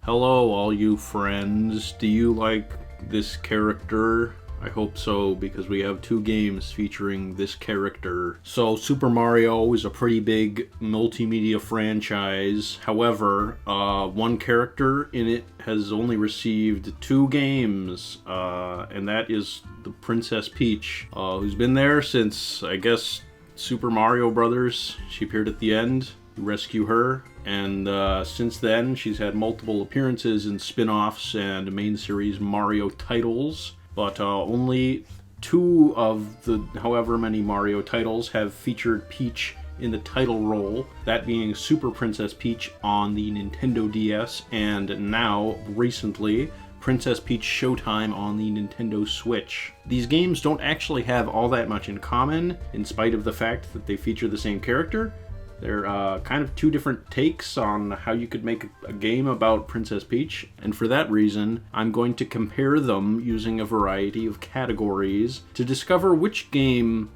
Hello, all you friends. Do you like this character? I hope so, because we have two games featuring this character. So, Super Mario is a pretty big multimedia franchise. However, one character in it has only received two games, and that is the Princess Peach, who's been there since, I guess, Super Mario Brothers. She appeared at the end. Rescue her, and since then she's had multiple appearances in spin-offs and main series Mario titles, but only two of the however many Mario titles have featured Peach in the title role, that being Super Princess Peach on the Nintendo DS, and now, recently, Princess Peach Showtime on the Nintendo Switch. These games don't actually have all that much in common, in spite of the fact that they feature the same character. They're kind of two different takes on how you could make a game about Princess Peach, and for that reason, I'm going to compare them using a variety of categories to discover which game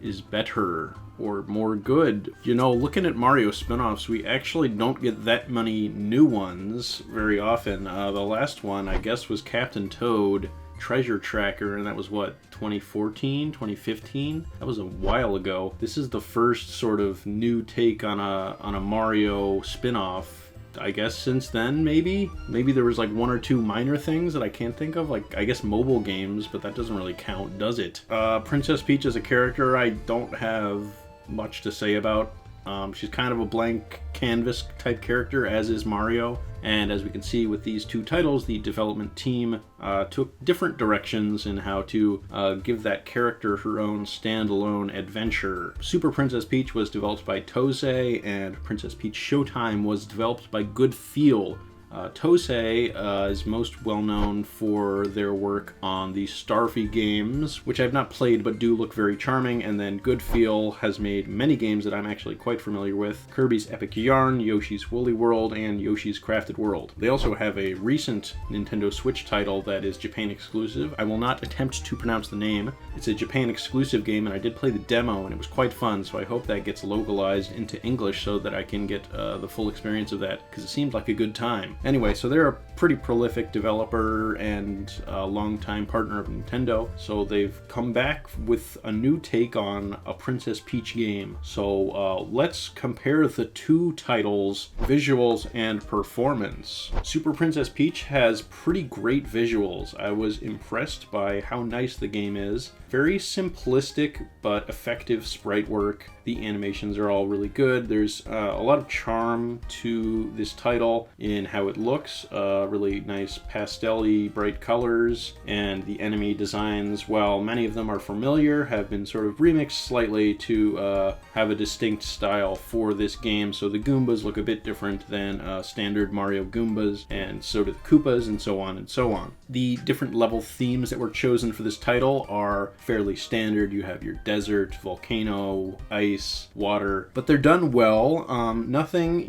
is better or more good. You know, looking at Mario spin-offs, we actually don't get that many new ones very often. The last one, I guess, was Captain Toad Treasure Tracker, and that was what, 2014, 2015? That was a while ago. This is the first sort of new take on a Mario spin-off, I guess, since then. Maybe there was like one or two minor things that I can't think of, like I guess mobile games, but that doesn't really count, does it? Princess Peach as a character, I don't have much to say about. She's kind of a blank canvas type character, as is Mario. And as we can see with these two titles, the development team took different directions in how to give that character her own standalone adventure. Super Princess Peach was developed by Tosei, and Princess Peach Showtime was developed by Good Feel. Tosei is most well known for their work on the Starfy games, which I've not played but do look very charming, and then Good Feel has made many games that I'm actually quite familiar with: Kirby's Epic Yarn, Yoshi's Woolly World, and Yoshi's Crafted World. They also have a recent Nintendo Switch title that is Japan exclusive. I will not attempt to pronounce the name. It's a Japan exclusive game, and I did play the demo, and it was quite fun, so I hope that gets localized into English so that I can get the full experience of that, because it seemed like a good time. Anyway, so they're a pretty prolific developer and a longtime partner of Nintendo, so they've come back with a new take on a Princess Peach game. So let's compare the two titles' visuals and performance. Super Princess Peach has pretty great visuals. I was impressed by how nice the game is. Very simplistic but effective sprite work. The animations are all really good. There's a lot of charm to this title in how it looks. Really nice pastel-y bright colors, and the enemy designs, while many of them are familiar, have been sort of remixed slightly to have a distinct style for this game. So the Goombas look a bit different than standard Mario Goombas, and so do the Koopas, and so on and so on. The different level themes that were chosen for this title are fairly standard. You have your desert, volcano, ice, water, but they're done well. Nothing,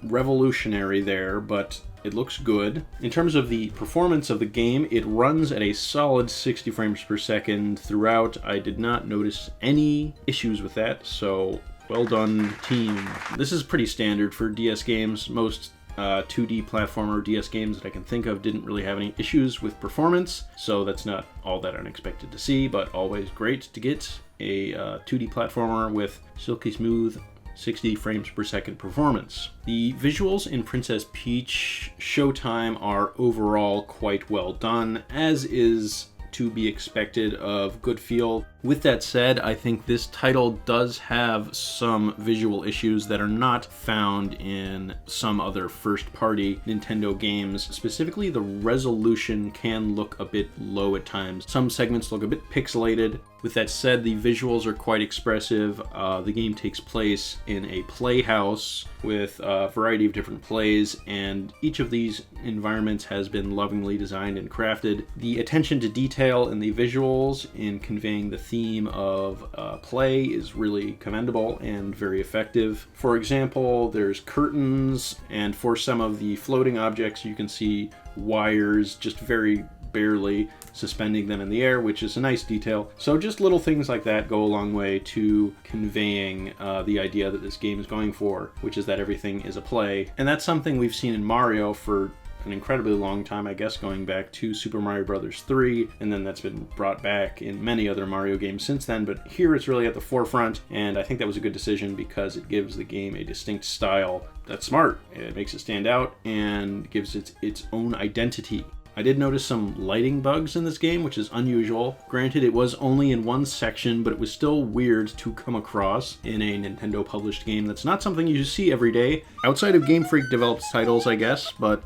revolutionary there, but it looks good. In terms of the performance of the game, it runs at a solid 60 frames per second throughout. I did not notice any issues with that, so well done, team. This is pretty standard for DS games. Most 2D platformer DS games that I can think of didn't really have any issues with performance, so that's not all that unexpected to see, but always great to get a 2D platformer with silky smooth 60 frames per second performance. The visuals in Princess Peach Showtime are overall quite well done, as is to be expected of Good Feel. With that said, I think this title does have some visual issues that are not found in some other first-party Nintendo games. Specifically, the resolution can look a bit low at times. Some segments look a bit pixelated. With that said, the visuals are quite expressive. The game takes place in a playhouse with a variety of different plays, and each of these environments has been lovingly designed and crafted. The attention to detail in the visuals in conveying the theme of play is really commendable and very effective. For example, there's curtains, and for some of the floating objects you can see wires just very barely suspending them in the air, which is a nice detail. So just little things like that go a long way to conveying the idea that this game is going for, which is that everything is a play. And that's something we've seen in Mario for an incredibly long time, I guess, going back to Super Mario Bros. 3, and then that's been brought back in many other Mario games since then, but here it's really at the forefront, and I think that was a good decision because it gives the game a distinct style that's smart. It makes it stand out and gives it its own identity. I did notice some lighting bugs in this game, which is unusual. Granted, it was only in one section, but it was still weird to come across in a Nintendo published game. That's not something you see every day. Outside of Game Freak developed titles, I guess, but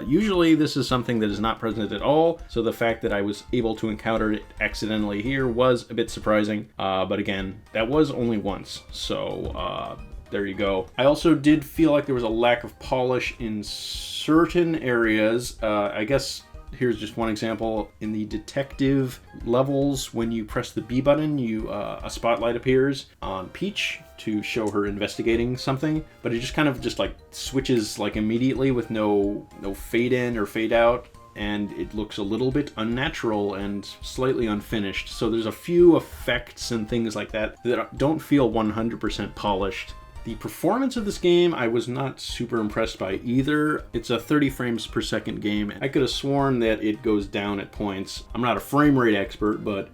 usually this is something that is not present at all, so the fact that I was able to encounter it accidentally here was a bit surprising. But again, that was only once, so there you go. I also did feel like there was a lack of polish in certain areas. I guess here's just one example. In the detective levels, when you press the B button, a spotlight appears on Peach to show her investigating something, but it just kind of like switches like immediately with no fade in or fade out, and it looks a little bit unnatural and slightly unfinished. So there's a few effects and things like that that don't feel 100% polished. The performance of this game, I was not super impressed by either. It's a 30 frames per second game. I could have sworn that it goes down at points. I'm not a frame rate expert, but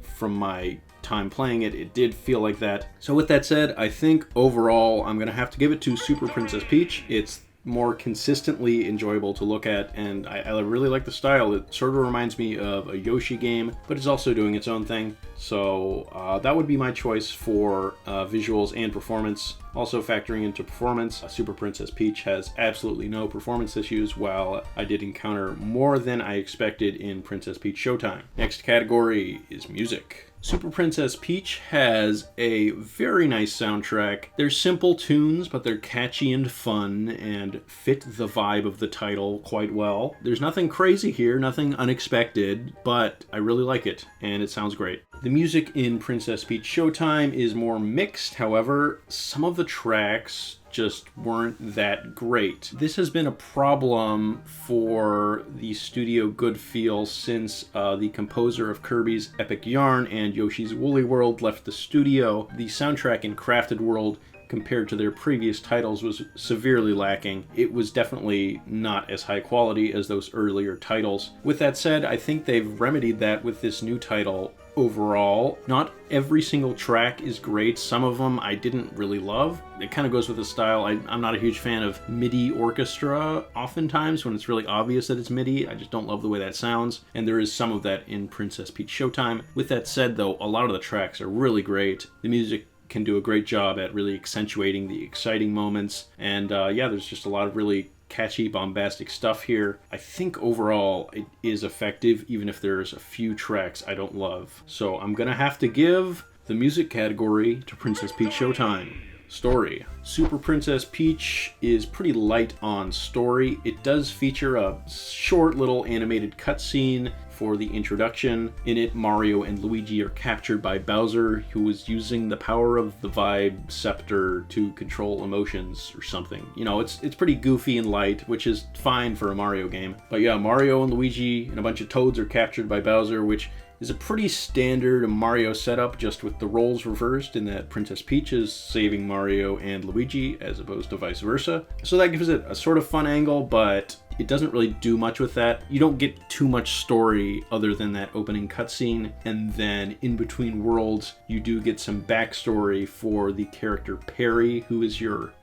from my time playing it, it did feel like that. So with that said, I think overall I'm gonna have to give it to Super Princess Peach. It's more consistently enjoyable to look at, and I really like the style. It sort of reminds me of a Yoshi game, but it's also doing its own thing. So that would be my choice for visuals and performance. Also factoring into performance, Super Princess Peach has absolutely no performance issues, while I did encounter more than I expected in Princess Peach Showtime. Next category is music. Super Princess Peach has a very nice soundtrack. They're simple tunes, but they're catchy and fun and fit the vibe of the title quite well. There's nothing crazy here, nothing unexpected, but I really like it, and it sounds great. The music in Princess Peach Showtime is more mixed, however, some of the tracks just weren't that great. This has been a problem for the studio Good Feel since the composer of Kirby's Epic Yarn and Yoshi's Woolly World left the studio. The soundtrack in Crafted World, compared to their previous titles, was severely lacking. It was definitely not as high quality as those earlier titles. With that said, I think they've remedied that with this new title. Overall, not every single track is great. Some of them I didn't really love. It kind of goes with the style. I'm not a huge fan of MIDI orchestra oftentimes when it's really obvious that it's MIDI. I just don't love the way that sounds, and there is some of that in Princess Peach Showtime. With that said, though, a lot of the tracks are really great. The music can do a great job at really accentuating the exciting moments, and yeah, there's just a lot of really catchy, bombastic stuff here. I think overall it is effective, even if there's a few tracks I don't love. So I'm gonna have to give the music category to Princess Peach Showtime. Story. Super Princess Peach is pretty light on story. It does feature a short little animated cutscene for the introduction. In it, Mario and Luigi are captured by Bowser, who is using the power of the Vibe Scepter to control emotions or something. You know, it's pretty goofy and light, which is fine for a Mario game. But yeah, Mario and Luigi and a bunch of Toads are captured by Bowser, which is a pretty standard Mario setup, just with the roles reversed in that Princess Peach is saving Mario and Luigi as opposed to vice versa. So that gives it a sort of fun angle, but it doesn't really do much with that. You don't get too much story other than that opening cutscene, and then in between worlds, you do get some backstory for the character Perry, who is your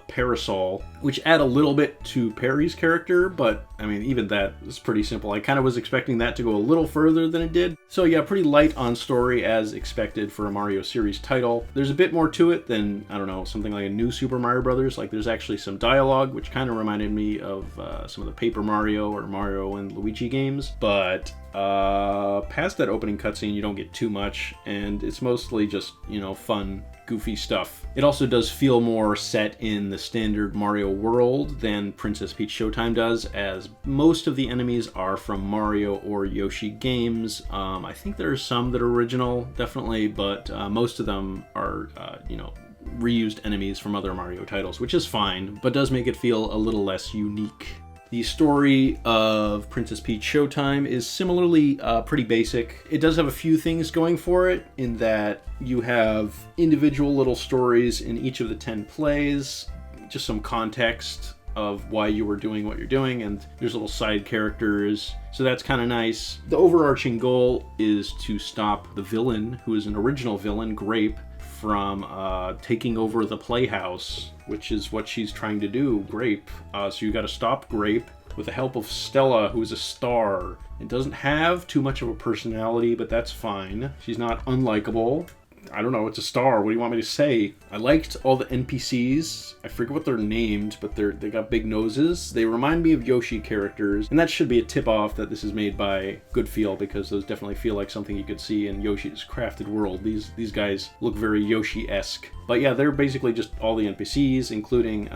Parasol, which add a little bit to Perry's character, but I mean, even that is pretty simple. I kind of was expecting that to go a little further than it did. So yeah, pretty light on story as expected for a Mario series title. There's a bit more to it than, I don't know, something like a new Super Mario Brothers. Like there's actually some dialogue, which kind of reminded me of some of the Paper Mario or Mario and Luigi games, but past that opening cutscene, you don't get too much, and it's mostly just, you know, fun, goofy stuff. It also does feel more set in the standard Mario world than Princess Peach Showtime does, as most of the enemies are from Mario or Yoshi games. I think there are some that are original, definitely, but most of them are, you know, reused enemies from other Mario titles, which is fine, but does make it feel a little less unique. The story of Princess Peach Showtime is similarly pretty basic. It does have a few things going for it in that you have individual little stories in each of the 10 plays, just some context of why you were doing what you're doing, and there's little side characters, so that's kind of nice. The overarching goal is to stop the villain, who is an original villain, Grape, from taking over the playhouse, which is what she's trying to do, Grape. So you got to stop Grape with the help of Stella, who's a star. It doesn't have too much of a personality, but that's fine. She's not unlikable. I don't know, it's a star. What do you want me to say? I liked all the NPCs. I forget what they're named, but they got big noses. They remind me of Yoshi characters, and that should be a tip-off that this is made by Goodfeel, because those definitely feel like something you could see in Yoshi's Crafted World. These guys look very Yoshi-esque. But yeah, they're basically just all the NPCs, including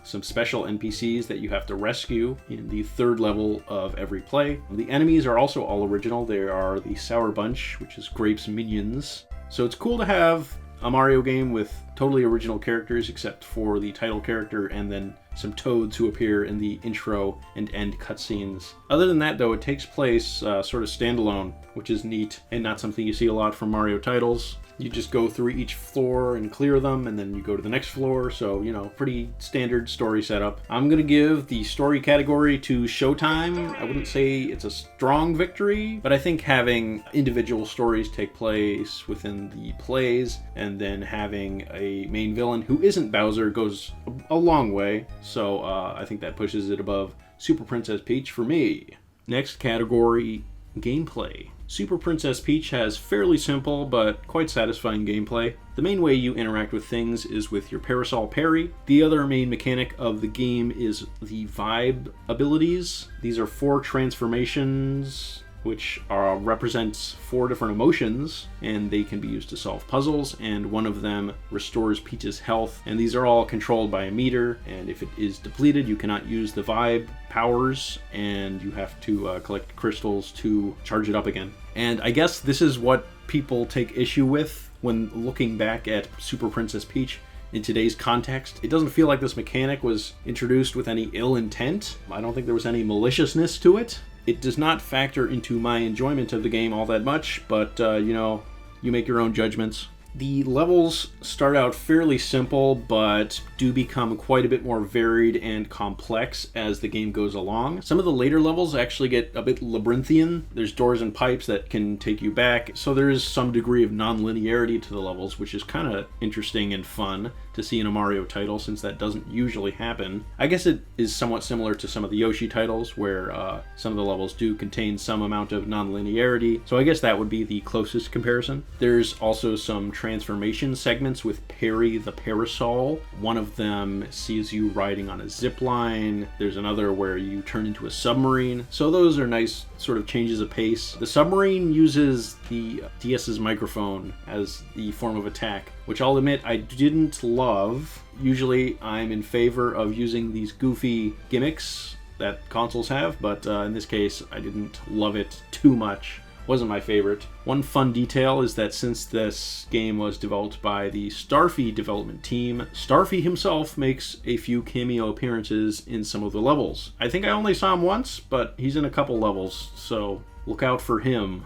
some special NPCs that you have to rescue in the 3rd level of every play. The enemies are also all original. They are the Sour Bunch, which is Grape's minions. So it's cool to have a Mario game with totally original characters, except for the title character and then some toads who appear in the intro and end cutscenes. Other than that, though, it takes place sort of standalone, which is neat and not something you see a lot from Mario titles. You just go through each floor and clear them, and then you go to the next floor, so, you know, pretty standard story setup. I'm gonna give the story category to Showtime. I wouldn't say it's a strong victory, but I think having individual stories take place within the plays, and then having a main villain who isn't Bowser goes a long way, so I think that pushes it above Super Princess Peach for me. Next category, gameplay. Super Princess Peach has fairly simple but quite satisfying gameplay. The main way you interact with things is with your parasol parry. The other main mechanic of the game is the vibe abilities. These are 4 transformations which represents 4 different emotions, and they can be used to solve puzzles, and one of them restores Peach's health, and these are all controlled by a meter, and if it is depleted you cannot use the vibe powers, and you have to collect crystals to charge it up again. And I guess this is what people take issue with when looking back at Super Princess Peach in today's context. It doesn't feel like this mechanic was introduced with any ill intent. I don't think there was any maliciousness to it. It does not factor into my enjoyment of the game all that much, but, you know, you make your own judgments. The levels start out fairly simple, but do become quite a bit more varied and complex as the game goes along. Some of the later levels actually get a bit labyrinthian. There's doors and pipes that can take you back, so there is some degree of non-linearity to the levels, which is kind of interesting and fun to see in a Mario title, since that doesn't usually happen. I guess it is somewhat similar to some of the Yoshi titles, where some of the levels do contain some amount of non-linearity, so I guess that would be the closest comparison. There's also some transformation segments with Perry the Parasol. One of them sees you riding on a zip line. There's another where you turn into a submarine. So those are nice sort of changes of pace. The submarine uses the DS's microphone as the form of attack, which I'll admit I didn't love. Usually I'm in favor of using these goofy gimmicks that consoles have, but in this case I didn't love it too much. Wasn't my favorite. One fun detail is that since this game was developed by the Starfy development team, Starfy himself makes a few cameo appearances in some of the levels. I think I only saw him once, but he's in a couple levels, so look out for him.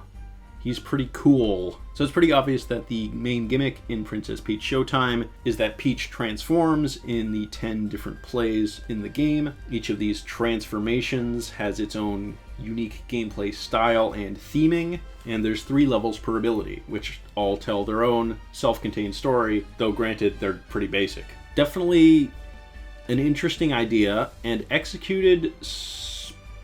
He's pretty cool. So it's pretty obvious that the main gimmick in Princess Peach Showtime is that Peach transforms in the 10 different plays in the game. Each of these transformations has its own unique gameplay style and theming, and there's 3 levels per ability, which all tell their own self-contained story, though granted they're pretty basic. Definitely an interesting idea, and executed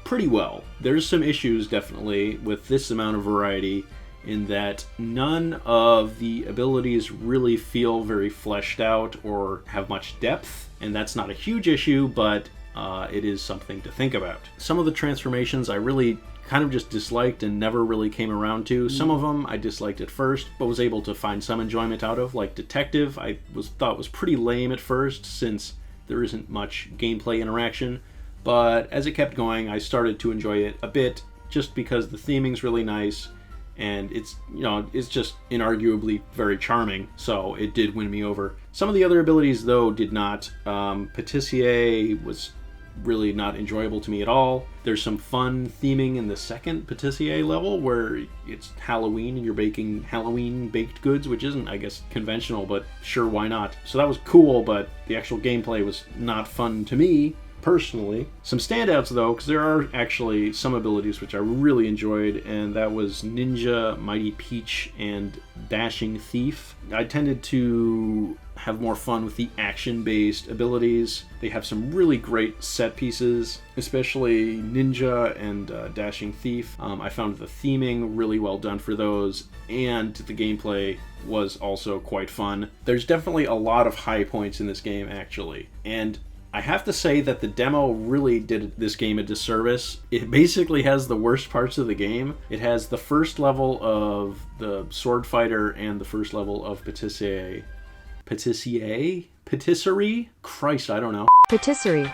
pretty well. There's some issues definitely with this amount of variety, in that none of the abilities really feel very fleshed out or have much depth, and that's not a huge issue, but it is something to think about. Some of the transformations I really kind of just disliked and never really came around to. Some of them I disliked at first, but was able to find some enjoyment out of, like Detective. I thought was pretty lame at first, since there isn't much gameplay interaction, but as it kept going I started to enjoy it a bit, just because the theming's really nice, and it's, you know, it's just inarguably very charming, so it did win me over. Some of the other abilities, though, did not. Patissier was really not enjoyable to me at all. There's some fun theming in the second Patissier level, where it's Halloween and you're baking Halloween baked goods, which isn't, I guess, conventional, but sure, why not? So that was cool, but the actual gameplay was not fun to me. personally. Some standouts though, because there are actually some abilities which I really enjoyed, and that was Ninja, Mighty Peach, and Dashing Thief. I tended to have more fun with the action-based abilities. They have some really great set pieces, especially Ninja and Dashing Thief. I found the theming really well done for those, and the gameplay was also quite fun. There's definitely a lot of high points in this game, actually, and I have to say that the demo really did this game a disservice. It basically has the worst parts of the game. It has the first level of the Sword Fighter and the first level of Patisserie? Christ, I don't know. Patisserie.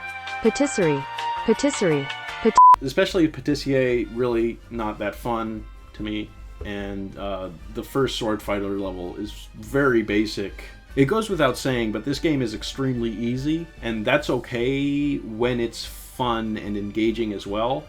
Especially Patisserie, really not that fun to me. And the first Sword Fighter level is very basic. It goes without saying, but this game is extremely easy, and that's okay when it's fun and engaging as well.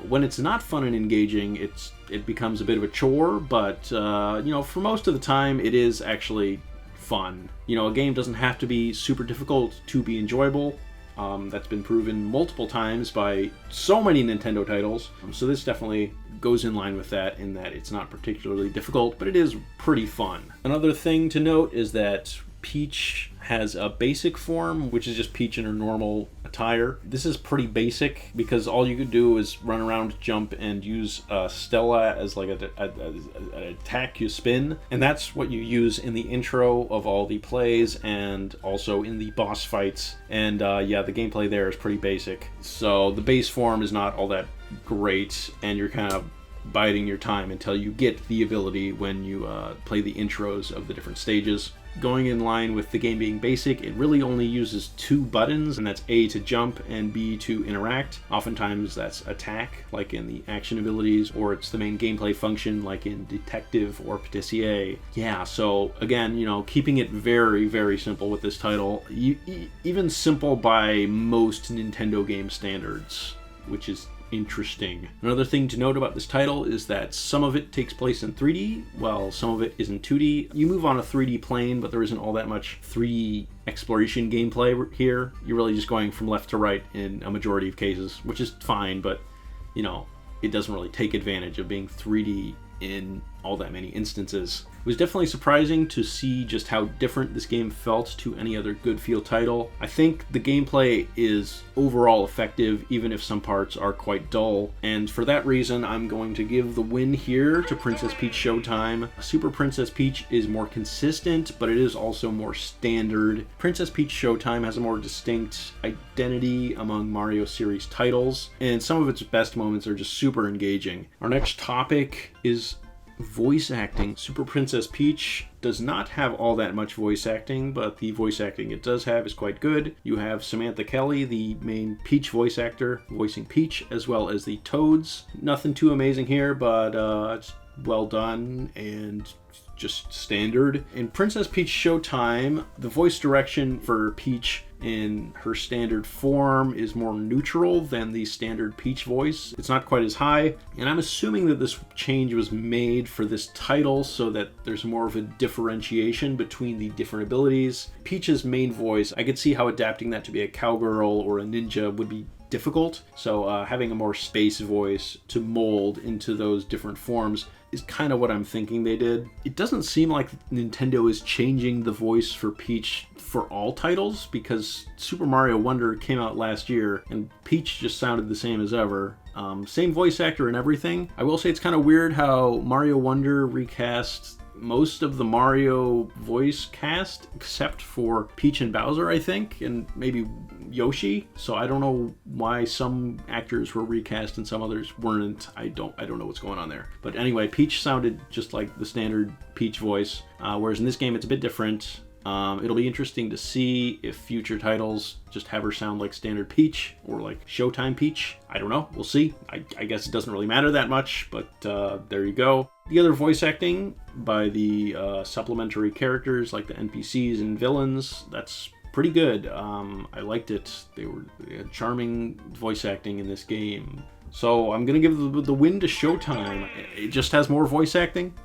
When it's not fun and engaging, it becomes a bit of a chore, but for most of the time, it is actually fun. A game doesn't have to be super difficult to be enjoyable. That's been proven multiple times by so many Nintendo titles. So this definitely goes in line with that, in that it's not particularly difficult, but it is pretty fun. Another thing to note is that Peach has a basic form, which is just Peach in her normal attire. This is pretty basic because all you could do is run around, jump, and use Stella as like an attack you spin. And that's what you use in the intro of all the plays and also in the boss fights. And yeah, the gameplay there is pretty basic. So the base form is not all that great, and you're kind of biding your time until you get the ability when you play the intros of the different stages. Going in line with the game being basic, it really only uses 2 buttons, and that's A to jump and B to interact. Oftentimes that's attack, like in the action abilities, or it's the main gameplay function, like in Detective or Patisserie. Yeah, so again, keeping it very, very simple with this title, even simple by most Nintendo game standards, which is interesting. Another thing to note about this title is that some of it takes place in 3D, while some of it is in 2D. You move on a 3D plane, but there isn't all that much 3D exploration gameplay here. You're really just going from left to right in a majority of cases, which is fine, but it doesn't really take advantage of being 3D in all that many instances. It was definitely surprising to see just how different this game felt to any other good feel title. I think the gameplay is overall effective, even if some parts are quite dull, and for that reason I'm going to give the win here to Princess Peach Showtime. Super Princess Peach is more consistent, but it is also more standard. Princess Peach Showtime has a more distinct identity among Mario series titles, and some of its best moments are just super engaging. Our next topic is voice acting. Super Princess Peach does not have all that much voice acting, but the voice acting it does have is quite good. You have Samantha Kelly, the main Peach voice actor, voicing Peach, as well as the Toads. Nothing too amazing here, but it's well done and just standard. In Princess Peach Showtime, the voice direction for Peach in her standard form is more neutral than the standard Peach voice. It's not quite as high, and I'm assuming that this change was made for this title so that there's more of a differentiation between the different abilities. Peach's main voice, I could see how adapting that to be a cowgirl or a ninja would be difficult, so having a more space voice to mold into those different forms is kind of what I'm thinking they did. It doesn't seem like Nintendo is changing the voice for Peach for all titles, because Super Mario Wonder came out last year and Peach just sounded the same as ever. Same voice actor and everything. I will say it's kind of weird how Mario Wonder recast most of the Mario voice cast except for Peach and Bowser, I think, and maybe Yoshi. So I don't know why some actors were recast and some others weren't. I don't know what's going on there. But anyway, Peach sounded just like the standard Peach voice, whereas in this game it's a bit different. It'll be interesting to see if future titles just have her sound like standard Peach or like Showtime Peach. I don't know. We'll see. I guess it doesn't really matter that much, but there you go. The other voice acting by the supplementary characters like the NPCs and villains, that's pretty good. I liked it. They had charming voice acting in this game. So I'm going to give the win to Showtime. It just has more voice acting.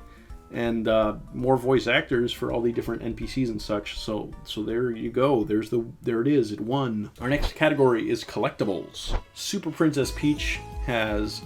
and more voice actors for all the different NPCs and such. So there you go. There it is. It won. Our next category is collectibles. Super Princess Peach has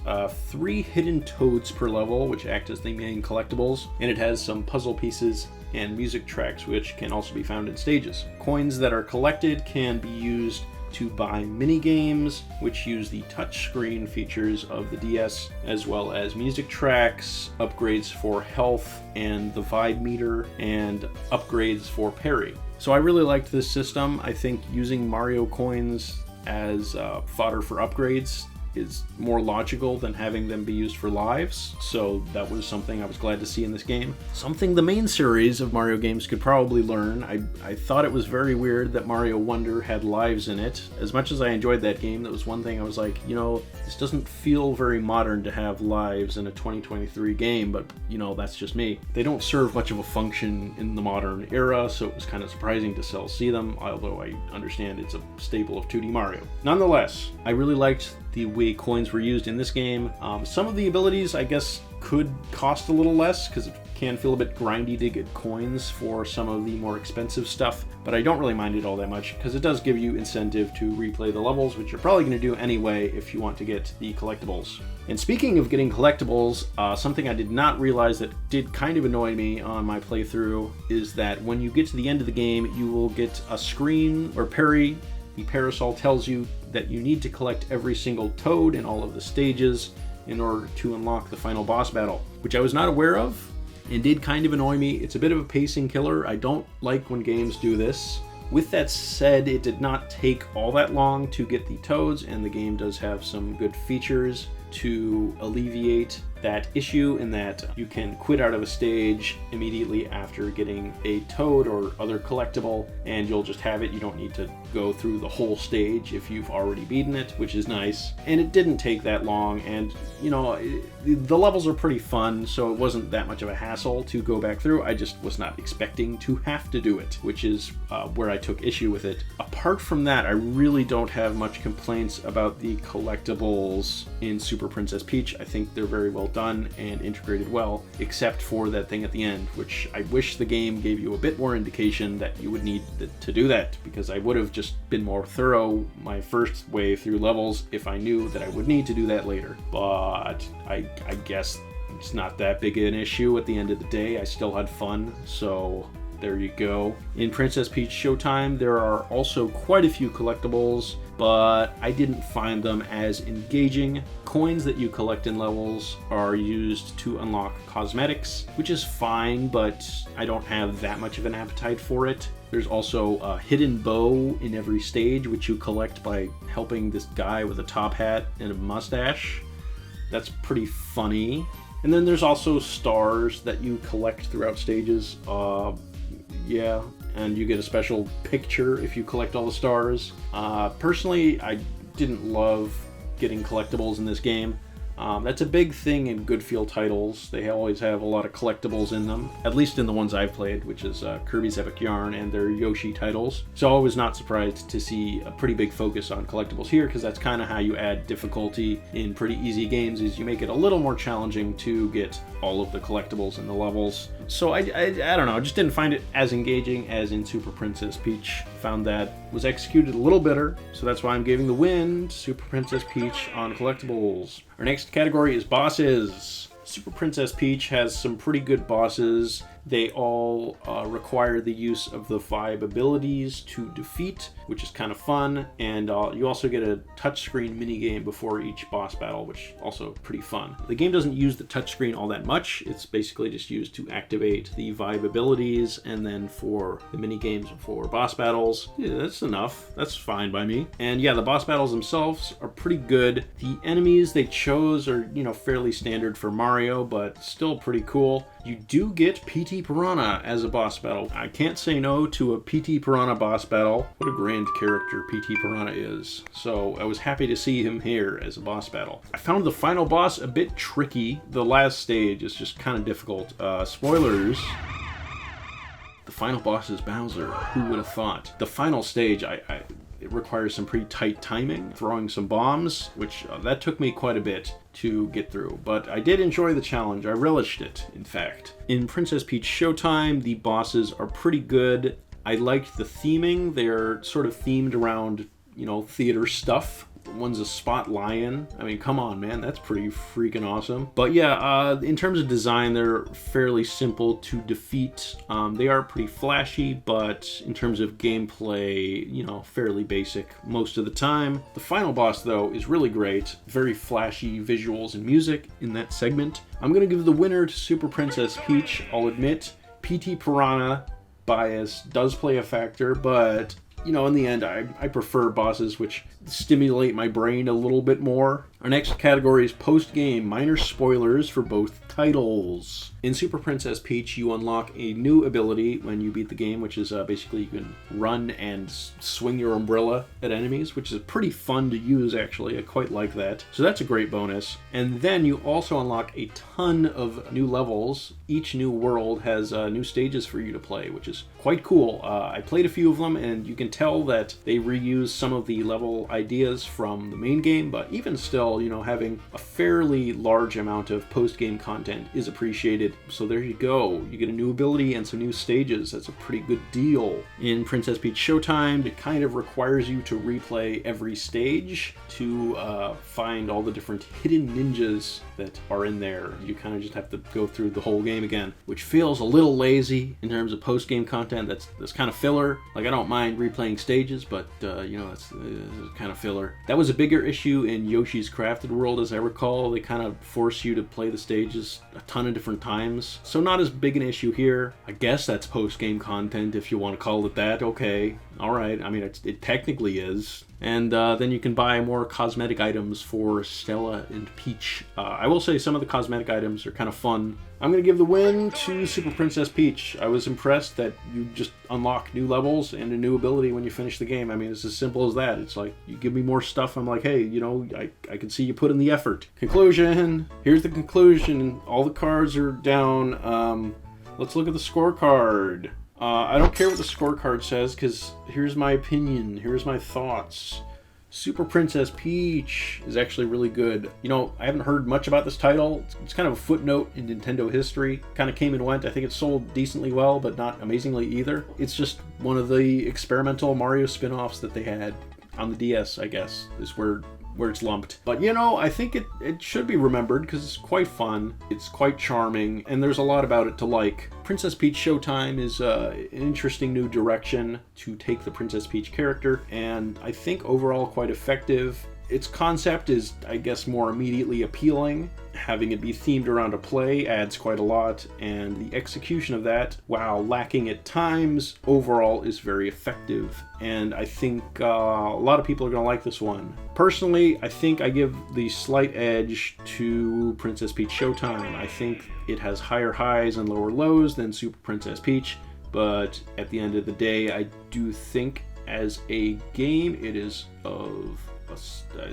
3 hidden toads per level, which act as the main collectibles, and it has some puzzle pieces and music tracks, which can also be found in stages. Coins that are collected can be used to buy mini games, which use the touchscreen features of the DS, as well as music tracks, upgrades for health and the vibe meter, and upgrades for parry. So I really liked this system. I think using Mario coins as fodder for upgrades is more logical than having them be used for lives, so that was something I was glad to see in this game. Something the main series of Mario games could probably learn. I thought it was very weird that Mario Wonder had lives in it. As much as I enjoyed that game, that was one thing I was like, this doesn't feel very modern to have lives in a 2023 game, but that's just me. They don't serve much of a function in the modern era, so it was kind of surprising to still see them, although I understand it's a staple of 2D Mario. Nonetheless, I really liked the way coins were used in this game. Some of the abilities, I guess, could cost a little less because it can feel a bit grindy to get coins for some of the more expensive stuff, but I don't really mind it all that much because it does give you incentive to replay the levels, which you're probably going to do anyway if you want to get the collectibles. And speaking of getting collectibles, something I did not realize that did kind of annoy me on my playthrough is that when you get to the end of the game, you will get a screen where the Parasol tells you that you need to collect every single toad in all of the stages in order to unlock the final boss battle, which I was not aware of and did kind of annoy me. It's a bit of a pacing killer. I don't like when games do this. With that said, it did not take all that long to get the toads, and the game does have some good features to alleviate that issue, in that you can quit out of a stage immediately after getting a toad or other collectible, and you'll just have it. You don't need to go through the whole stage if you've already beaten it, which is nice. And it didn't take that long, and the levels are pretty fun, so it wasn't that much of a hassle to go back through. I just was not expecting to have to do it, which is where I took issue with it. Apart from that, I really don't have much complaints about the collectibles in Super Princess Peach. I think they're very well done and integrated well, except for that thing at the end, which I wish the game gave you a bit more indication that you would need to do that, because I would have just been more thorough my first way through levels if I knew that I would need to do that later. But I guess it's not that big an issue at the end of the day. I still had fun, so there you go. In Princess Peach Showtime, there are also quite a few collectibles, but I didn't find them as engaging. Coins that you collect in levels are used to unlock cosmetics, which is fine, but I don't have that much of an appetite for it. There's also a hidden bow in every stage, which you collect by helping this guy with a top hat and a mustache. That's pretty funny. And then there's also stars that you collect throughout stages. Yeah, and you get a special picture if you collect all the stars. Personally, I didn't love getting collectibles in this game. That's a big thing in good feel titles. They always have a lot of collectibles in them, at least in the ones I've played, which is Kirby's Epic Yarn and their Yoshi titles. So I was not surprised to see a pretty big focus on collectibles here, because that's kind of how you add difficulty in pretty easy games, is you make it a little more challenging to get all of the collectibles in the levels. So I don't know, I just didn't find it as engaging as in Super Princess Peach. Found that was executed a little better, so that's why I'm giving the win to Super Princess Peach on collectibles. Our next category is bosses. Super Princess Peach has some pretty good bosses. They all require the use of the vibe abilities to defeat, which is kind of fun. And you also get a touchscreen minigame before each boss battle, which is also pretty fun. The game doesn't use the touchscreen all that much. It's basically just used to activate the vibe abilities, and then for the minigames for boss battles. Yeah, that's enough. That's fine by me. And yeah, the boss battles themselves are pretty good. The enemies they chose are, fairly standard for Mario, but still pretty cool. You do get PT Piranha as a boss battle. I can't say no to a PT Piranha boss battle. What a grand character PT Piranha is. So I was happy to see him here as a boss battle. I found the final boss a bit tricky. The last stage is just kind of difficult. Spoilers. The final boss is Bowser. Who would have thought? The final stage, it requires some pretty tight timing, throwing some bombs, which that took me quite a bit to get through. But I did enjoy the challenge. I relished it, in fact. In Princess Peach Showtime, the bosses are pretty good. I liked the theming. They're sort of themed around, theater stuff. One's a spot lion. I mean, come on, man, that's pretty freaking awesome. But yeah, in terms of design, they're fairly simple to defeat. They are pretty flashy, but in terms of gameplay, fairly basic most of the time. The final boss, though, is really great. Very flashy visuals and music in that segment. I'm gonna give the winner to Super Princess Peach. I'll admit, PT Piranha bias does play a factor, but in the end, I prefer bosses which stimulate my brain a little bit more. Our next category is post-game, minor spoilers for both titles. In Super Princess Peach, you unlock a new ability when you beat the game, which is basically you can run and swing your umbrella at enemies, which is pretty fun to use, actually. I quite like that. So that's a great bonus. And then you also unlock a ton of new levels. Each new world has new stages for you to play, which is quite cool. I played a few of them, and you can tell that they reuse some of the level ideas from the main game, but even still, having a fairly large amount of post-game content is appreciated. So there you go. You get a new ability and some new stages. That's a pretty good deal. In Princess Peach Showtime, it kind of requires you to replay every stage to find all the different hidden ninjas that are in there. You kind of just have to go through the whole game again, which feels a little lazy in terms of post-game content. That's kind of filler. Like, I don't mind replaying stages, but that's kind of filler. That was a bigger issue in Yoshi's Crafted World, as I recall. They kind of force you to play the stages a ton of different times, so not as big an issue here. I guess that's post-game content, if you want to call it that. Okay, all right. I mean, it technically is. And then you can buy more cosmetic items for Stella and Peach. I will say some of the cosmetic items are kind of fun. I'm going to give the win to Super Princess Peach. I was impressed that you just unlock new levels and a new ability when you finish the game. I mean, it's as simple as that. It's like, you give me more stuff, I'm like, hey, I can see you put in the effort. Conclusion. Here's the conclusion. All the cards are down. Let's look at the scorecard. I don't care what the scorecard says, because here's my opinion, here's my thoughts. Super Princess Peach is actually really good. I haven't heard much about this title. It's kind of a footnote in Nintendo history. Kind of came and went. I think it sold decently well, but not amazingly either. It's just one of the experimental Mario spin-offs that they had on the DS, I guess, is where it's lumped. But I think it should be remembered because it's quite fun, it's quite charming, and there's a lot about it to like. Princess Peach Showtime is an interesting new direction to take the Princess Peach character, and I think overall quite effective. Its concept is, I guess, more immediately appealing. Having it be themed around a play adds quite a lot, and the execution of that, while lacking at times, overall is very effective. And I think a lot of people are going to like this one. Personally, I think I give the slight edge to Princess Peach Showtime. I think it has higher highs and lower lows than Super Princess Peach, but at the end of the day, I do think as a game, it is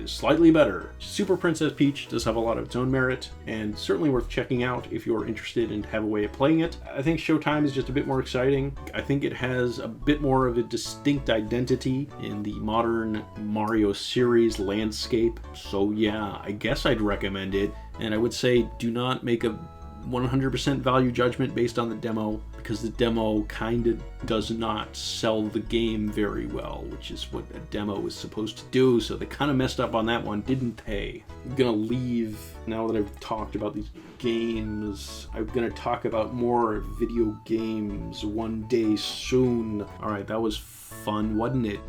slightly better. Super Princess Peach does have a lot of its own merit, and certainly worth checking out if you're interested and have a way of playing it. I think Showtime is just a bit more exciting. I think it has a bit more of a distinct identity in the modern Mario series landscape. So yeah, I guess I'd recommend it, and I would say do not make a 100% value judgment based on the demo, because the demo kind of does not sell the game very well, which is what a demo is supposed to do. So they kind of messed up on that one, didn't they? I'm gonna leave now that I've talked about these games. I'm gonna talk about more video games one day soon. All right, that was fun, wasn't it?